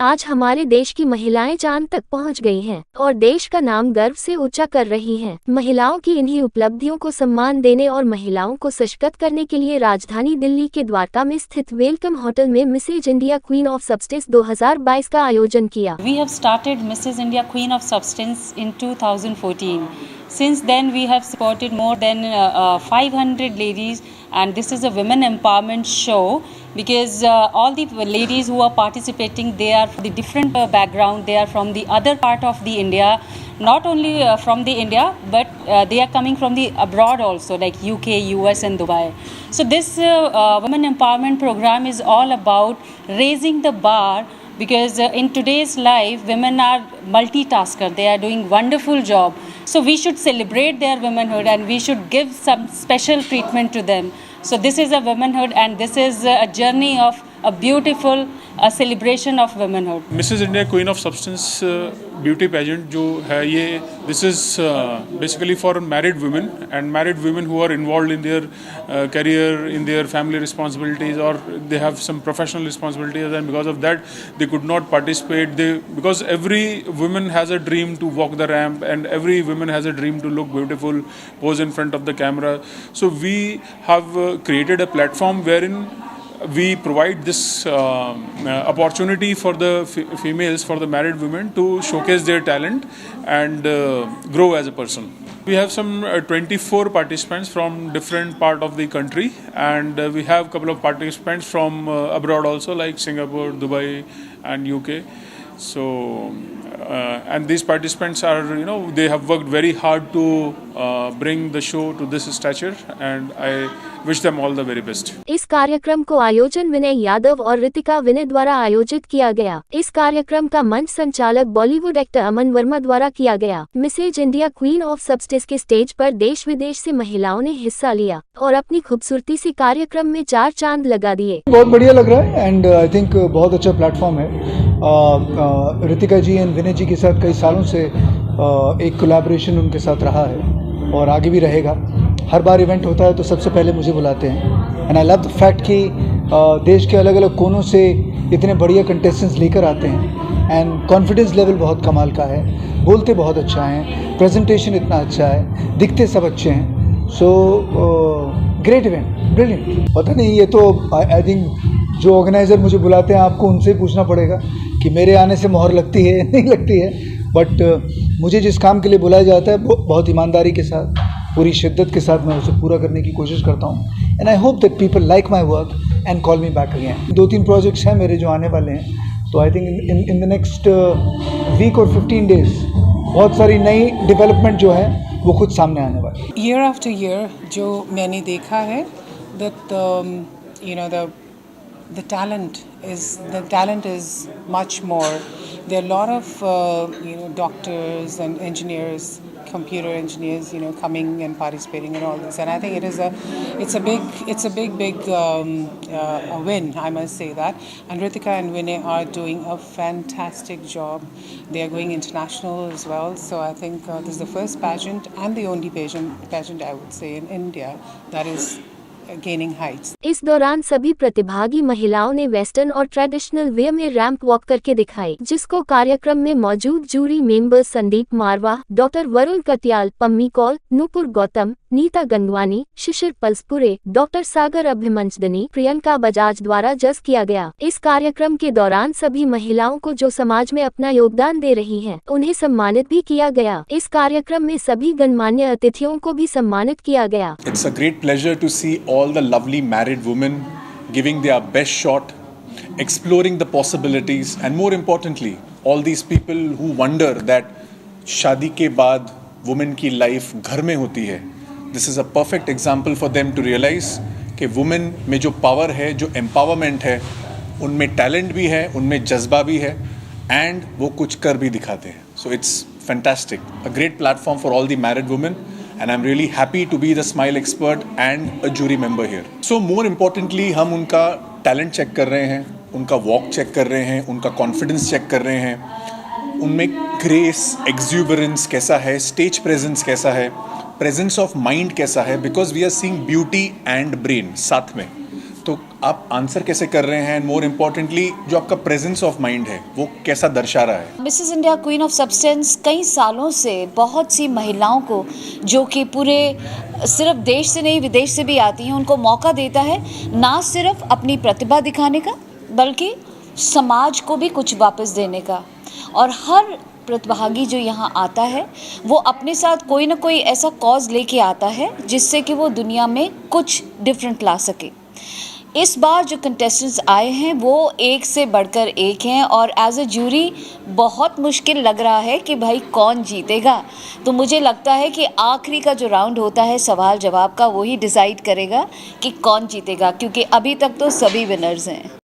आज हमारे देश की महिलाएं चांद तक पहुंच गई हैं और देश का नाम गर्व से ऊंचा कर रही हैं। महिलाओं की इन्हीं उपलब्धियों को सम्मान देने और महिलाओं को सशक्त करने के लिए राजधानी दिल्ली के द्वारका में स्थित वेलकम होटल में Mrs India queen of substance 2022 का आयोजन किया। We have started Mrs. India Queen of Substance in 2014. Since then, we have supported more than 500 ladies, and this is a women empowerment show because all the ladies who are participating, they are from the different background. They are from the other part of the India, not only from the India, but they are coming from the abroad also, like UK, US, and Dubai. So this women empowerment program is all about raising the bar. Because in today's life, women are multitasker. They are doing wonderful job. So we should celebrate their womanhood and we should give some special treatment to them. So this is a womanhood and this is a journey of a beautiful celebration of womanhood. Mrs. India Queen of Substance beauty pageant जो है ये this is basically for married women and married women who are involved in their career, in their family responsibilities, or they have some professional responsibilities, and because of that they could not participate. Because every woman has a dream to walk the ramp and every woman has a dream to look beautiful, pose in front of the camera. So we have created a platform wherein we provide this opportunity for the females, for the married women to showcase their talent and grow as a person. We have some 24 participants from different part of the country, and we have a couple of participants from abroad also, like Singapore, Dubai and UK. So and these participants are, they have worked very hard to bring the show to this stature, and I wish them all the very best. इस कार्यक्रम को आयोजन विनय यादव और रितिका विनय द्वारा आयोजित किया गया। इस कार्यक्रम का मंच संचालक बॉलीवुड एक्टर अमन वर्मा द्वारा किया गया। Mrs India queen of substance के स्टेज पर देश विदेश से महिलाओं ने हिस्सा लिया और अपनी खूबसूरती से कार्यक्रम में 4 चांद लगा दिए। बहुत बढ़िया लग रहा है एंड आई थिंक बहुत अच्छा प्लेटफॉर्म है। रितिका जी एंड विनय जी के साथ कई सालों से एक कोलैबोरेशन उनके साथ रहा है और आगे भी रहेगा। हर बार इवेंट होता है तो सबसे पहले मुझे बुलाते हैं and I love the fact कि देश के अलग अलग कोनों से इतने बढ़िया कंटेस्टेंट्स लेकर आते हैं एंड कॉन्फिडेंस लेवल बहुत कमाल का है, बोलते बहुत अच्छा है, प्रेजेंटेशन इतना अच्छा है, दिखते सब अच्छे हैं। So great event, brilliant. पता नहीं, ये तो आई थिंक जो ऑर्गेनाइज़र मुझे बुलाते हैं आपको उनसे ही पूछना पड़ेगा कि मेरे आने से मोहर लगती है नहीं लगती है, बट मुझे जिस काम के लिए बुलाया जाता है बहुत ईमानदारी के साथ, पूरी शिद्दत के साथ मैं उसे पूरा करने की कोशिश करता हूँ and I hope that people like my work and call me back again. 2-3 projects हैं मेरे जो आने वाले हैं, तो I think in the next week और 15 डेज बहुत सारी नई डेवलपमेंट जो है वो खुद सामने आने वाली है। ईयर आफ्टर ईयर जो मैंने देखा है that the talent is much more. There are a lot of doctors and engineers, computer engineers, coming and participating in all this, and I think it's a big win, I must say that. And Ritika and Vinay are doing a fantastic job. They are going international as well, so I think this is the first pageant and the only pageant I would say in India that is gaining heights. इस दौरान सभी प्रतिभागी महिलाओं ने western और traditional way में ramp walk करके दिखाई, जिसको कार्यक्रम में मौजूद जूरी मेंबर्स संदीप मारवा, डॉक्टर वरुण कटियाल, पम्मी कौल, नूपुर गौतम, नीता गंगवानी, शिशिर पल्सपुरे, डॉक्टर सागर अभिमंचदनी, प्रियंका बजाज द्वारा जज किया गया। इस कार्यक्रम के दौरान सभी महिलाओं को जो समाज में अपना योगदान दे रही हैं, उन्हें सम्मानित भी किया गया। इस कार्यक्रम में सभी गणमान्य अतिथियों को भी सम्मानित किया गया। It's a great pleasure to see all the lovely married women giving their best shot, exploring the possibilities, and more importantly, all these people who wonder that शादी के बाद women की life घर में होती है. This is a perfect example for them to realize कि women में जो power है, जो empowerment है, उनमें talent भी है, उनमें जज्बा भी है, and वो कुछ कर भी दिखाते हैं. So it's fantastic, a great platform for all the married women. And I'm really happy to be the smile expert and a jury member here. So more importantly, हम उनका talent check कर रहे हैं, उनका walk check कर रहे हैं, उनका confidence check कर रहे हैं, उनमें grace, exuberance कैसा है, stage presence कैसा है, presence of mind कैसा है, because we are seeing beauty and brain साथ में. तो आप आंसर कैसे कर रहे हैं, एंड मोर इम्पोर्टेंटली जो आपका प्रेजेंस ऑफ माइंड है वो कैसा दर्शा रहा है? Mrs India queen of substance कई सालों से बहुत सी महिलाओं को, जो कि पूरे सिर्फ देश से नहीं विदेश से भी आती हैं, उनको मौका देता है ना सिर्फ अपनी प्रतिभा दिखाने का बल्कि समाज को भी कुछ वापस देने का। और हर प्रतिभागी जो यहाँ आता है वो अपने साथ कोई ना कोई ऐसा कॉज लेके आता है जिससे कि वो दुनिया में कुछ डिफरेंट ला सके। इस बार जो कंटेस्टेंट्स आए हैं वो एक से बढ़कर एक हैं और एज अ जूरी बहुत मुश्किल लग रहा है कि भाई कौन जीतेगा। तो मुझे लगता है कि आखिरी का जो राउंड होता है सवाल जवाब का, वही डिसाइड करेगा कि कौन जीतेगा, क्योंकि अभी तक तो सभी विनर्स हैं।